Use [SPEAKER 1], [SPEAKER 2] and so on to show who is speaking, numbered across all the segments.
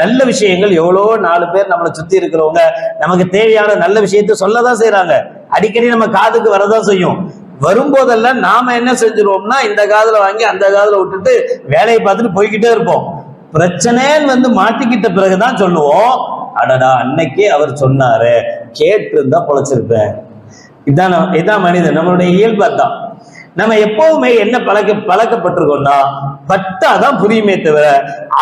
[SPEAKER 1] நல்ல விஷயங்கள் எவ்வளோ 4 பேர் நம்மளை சுத்தி இருக்கிறவங்க நமக்கு தேவையான நல்ல விஷயத்த சொல்லதான் செய்யறாங்க. அடிக்கடி நம்ம காதுக்கு வரதான் செய்யும். வரும்போதெல்லாம் நாம என்ன செஞ்சிருவோம்னா இந்த காதுல வாங்கி அந்த காதுல விட்டுட்டு வேலையை பார்த்துட்டு போய்கிட்டே இருப்போம். பிரச்சனைன்னு மாட்டிக்கிட்ட பிறகுதான் சொல்லுவோம், அடடா அன்னைக்கே அவர் சொன்னாரு, கேட்டு இருந்தா பொழைச்சிருப்பேன். இதான் மனிதன், நம்மளுடைய இயல்பு தான். நம்ம எப்பவுமே என்ன பழக்கப்பட்டிருக்கோம்னா பட்டாதான் புரியுமே தவிர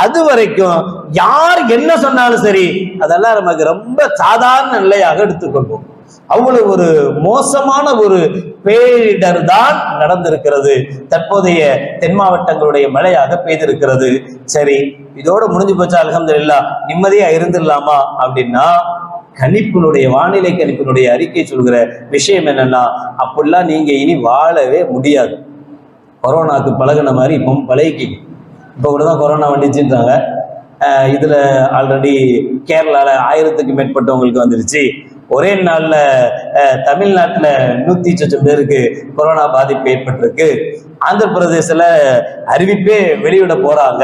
[SPEAKER 1] அது வரைக்கும் யார் என்ன சொன்னாலும் சரி அதெல்லாம் நமக்கு ரொம்ப சாதாரண நிலையாக எடுத்துக்கொள்வோம். அவ்வளவு ஒரு மோசமான ஒரு பேரிடர் தான் நடந்திருக்கிறது. தற்போதைய தென் மாவட்டங்களுடைய மழையாக பெய்திருக்கிறது. சரி, இதோட முடிஞ்சு போச்சா, அல்ஹம்துலில்லாஹ் நிம்மதியா இருந்துடலாமா அப்படின்னா, கணிப்பினுடைய வானிலை கணிப்பினுடைய அறிக்கை சொல்கிற விஷயம் என்னன்னா, அப்படிலாம் நீங்க இனி வாழவே முடியாது. கொரோனாக்கு பழகின மாதிரி இப்போ பழகிக்கிங்க. இப்போ கூட தான் கொரோனா வந்துச்சுன்றாங்க. இதுல ஆல்ரெடி கேரளால 1000க்கு மேற்பட்டவங்களுக்கு வந்துருச்சு. ஒரே நாள்ல தமிழ்நாட்டுல 100 பேருக்கு கொரோனா பாதிப்பு ஏற்பட்டிருக்கு. ஆந்திர பிரதேசல அறிவிப்பே வெளியிட போறாங்க,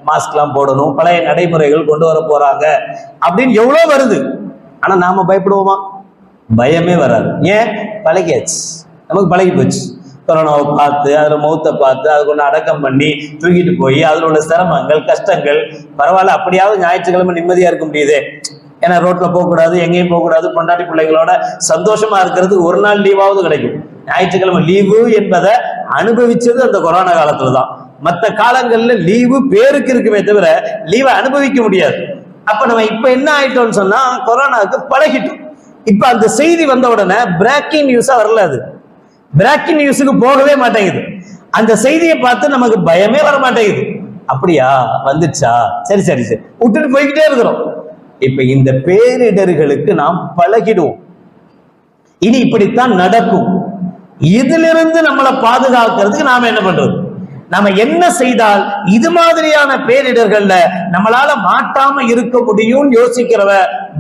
[SPEAKER 1] மாஸ்க் எல்லாம் போடணும், பழைய நடைமுறைகள் கொண்டு வர போறாங்க அப்படின்னு எவ்வளவு வருது. ஆனா நாம பயப்படுவோமா? பயமே வராது. ஏன்? பழகியாச்சு, நமக்கு பழகி போச்சு. கொரோனாவை பார்த்து அதுல மௌத்தை பார்த்து அது கொண்டு அடக்கம் பண்ணி தூக்கிட்டு போய் அதுல உள்ள சிரமங்கள் கஷ்டங்கள். பரவாயில்ல, அப்படியாவது ஞாயிற்றுக்கிழமை நிம்மதியா இருக்க முடியுது. ஏன்னா ரோட்ல போகக்கூடாது, எங்கேயும் போகக்கூடாது, பொண்டாட்டி பிள்ளைங்களோட சந்தோஷமா இருக்கிறதுக்கு ஒரு நாள் லீவாவது கிடைக்கும். ஞாயிற்றுக்கிழமை லீவு என்பதை அனுபவிச்சது அந்த கொரோனா காலத்துலதான். மற்ற காலங்கள்ல லீவு பேருக்கு இருக்குமே தவிர லீவை அனுபவிக்க முடியாது. அப்ப நம்ம இப்ப என்ன ஆயிட்டோம்னு சொன்னா, கொரோனாவுக்கு பழகிட்டோம். இப்ப அந்த செய்தி வந்த உடனே பிரேக்கிங் நியூஸா வரல, அது பிரேக்கிங் நியூஸுக்கு போகவே மாட்டேங்குது. அந்த செய்தியை பார்த்து நமக்கு பயமே வர மாட்டேங்குது. அப்படியா வந்துச்சா, சரி சரி சரி விட்டுட்டு போய்கிட்டே இருக்கிறோம். இப்ப இந்த பேரிடர்களுக்கு நாம் பழகிடுவோம். இனி இப்படித்தான் நடக்கும். இதிலிருந்து நம்மளை பாதுகாக்கிறதுக்கு நாம என்ன பண்றது? நாம என்ன செய்தால் இது மாதிரியான பேரிடர்கள்ல நம்மளால மாட்டாம இருக்க முடியும் யோசிக்கிறவ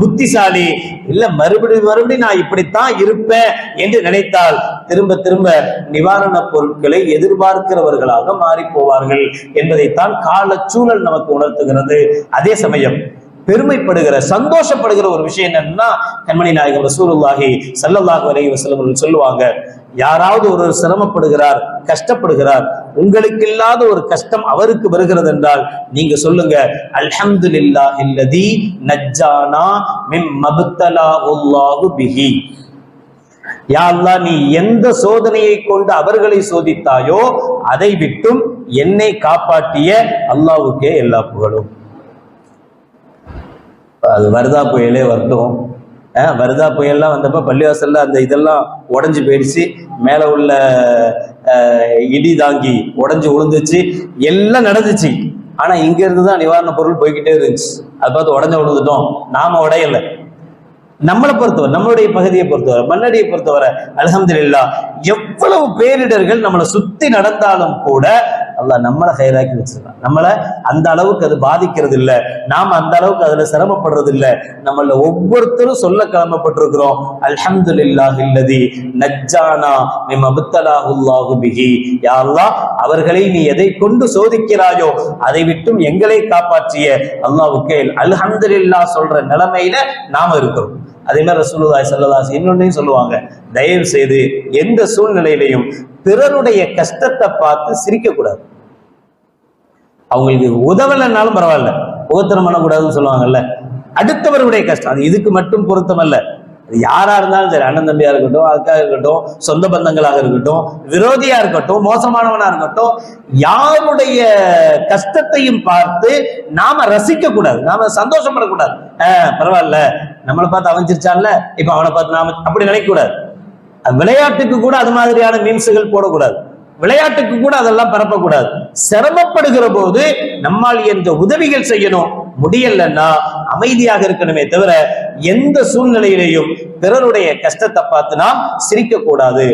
[SPEAKER 1] புத்திசாலி. இல்ல மறுபடியும் நான் இப்படித்தான் இருப்பேன் என்று நினைத்தால் திரும்ப திரும்ப நிவாரண பொருட்களை எதிர்பார்க்கிறவர்களாக மாறி போவார்கள் என்பதைத்தான் கால சூழல் நமக்கு உணர்த்துகிறது. அதே சமயம் பெருமைப்படுகிற சந்தோஷப்படுகிற ஒரு விஷயம் என்னன்னா, கண்மணி நாயகம் ரசூலுல்லாஹி ஸல்லல்லாஹு அலைஹி வஸல்லம் அவர்கள் சொல்லுவாங்க, யாராவது ஒரு சிரமப்படுகிறார், கஷ்டப்படுகிறார், உங்களுக்கு இல்லாத ஒரு கஷ்டம் அவருக்கு வருகிறது என்றால் நீங்க சொல்லுங்க, அல்ஹம்துலில்லாஹில்லதி நஜ்ஜானா மிம் மப்தலாஹுல்லாஹு பிஹி. யா அல்லாஹ், நீ எந்த சோதனையை கொண்டு அவர்களை சோதித்தாயோ அதை விட்டும் என்னை காப்பாற்றிய அல்லாஹ்வுக்கே எல்லா புகழும். அது வருதா புயலே வரட்டும். வருதா புயல்லாம் வந்தப்ப பள்ளிவாசல்ல அந்த இதெல்லாம் உடஞ்சி போயிடுச்சு, மேல உள்ள இடி தாங்கி உடஞ்சி விழுந்துச்சு, எல்லாம் நடந்துச்சு. ஆனா இங்க இருந்துதான் நிவாரண பொருள் போய்கிட்டே இருந்துச்சு. அதை பார்த்து உடஞ்ச விழுந்துட்டோம், நாம உடையல. நம்மளை பொறுத்தவரை, நம்மளுடைய பகுதியை பொறுத்தவரை, மண்ணடியை பொறுத்தவரை அல்ஹம்துலில்லாஹ் எவ்வளவு பேரிடர்கள் நம்மளை சுத்தி நடந்தாலும் கூட அல்லாஹ் நம்மளை ஹைராக்கி வச்சிருக்கான். நம்மளை அந்த அளவுக்கு அது பாதிக்கிறது இல்லை, நாம அந்த அளவுக்கு அதுல சிரமப்படுறது இல்லை. நம்மள ஒவ்வொருத்தரும் சொல்ல கடமைப்பட்டிருக்கிறோம், அல்ஹம்துலில்லாஹில்லதி நஜ்ஜானா மிம் மப்தலாஹுல்லாஹு பிஹி. யா அல்லாஹ், அவர்களை நீ எதை கொண்டு சோதிக்கிறாயோ அதை விட்டும் எங்களை காப்பாற்றிய அல்லாஹ்வுக்கே அல்ஹம்துலில்லாஹ் சொல்ற நிலைமையில நாம இருக்கிறோம். அதே மாதிரி ரசூலுல்லாஹி ஸல்லல்லாஹு அலைஹி வஸல்லம் இன்னொன்னையும் சொல்லுவாங்க, தயவு செய்து எந்த சூழ்நிலையிலையும் பிறருடைய கஷ்டத்தை பார்த்து சிரிக்க கூடாது. அவங்களுக்கு உதவலைன்னாலும் பரவாயில்ல, உபத்திரம் பண்ணக்கூடாதுன்னு சொல்லுவாங்கல்ல. அடுத்தவருடைய கஷ்டம் அது இதுக்கு மட்டும் பொருத்தம் அல்ல. யாரா இருந்தாலும் சரி, அண்ணன் தம்பியா இருக்கட்டும், அக்கா இருக்கட்டும், சொந்த பந்தங்களாக இருக்கட்டும், விரோதியா இருக்கட்டும், மோசமானவனா இருக்கட்டும், யாருடைய கஷ்டத்தையும் பார்த்து நாம ரசிக்க கூடாது, நாம சந்தோஷப்படக்கூடாது. பரவாயில்ல, நம்மளை பார்த்து அவன் சிரிச்சான்ல, இப்ப அவனை பார்த்து நாம அப்படி நினைக்க கூடாது. விளையாட்டுக்கு கூட அது மாதிரியான மீம்ஸுகள் போடக்கூடாது, விளையாட்டுக்கு கூட அதெல்லாம் பரப்பக்கூடாது. சிரமப்படுகிற போது நம்மால் எந்த உதவிகள் செய்யணும், முடியலன்னா அமைதியாக இருக்கணுமே தவிர எந்த சூழ்நிலையிலையும் பிறருடைய கஷ்டத்தை பார்த்து நாம் சிரிக்க கூடாது.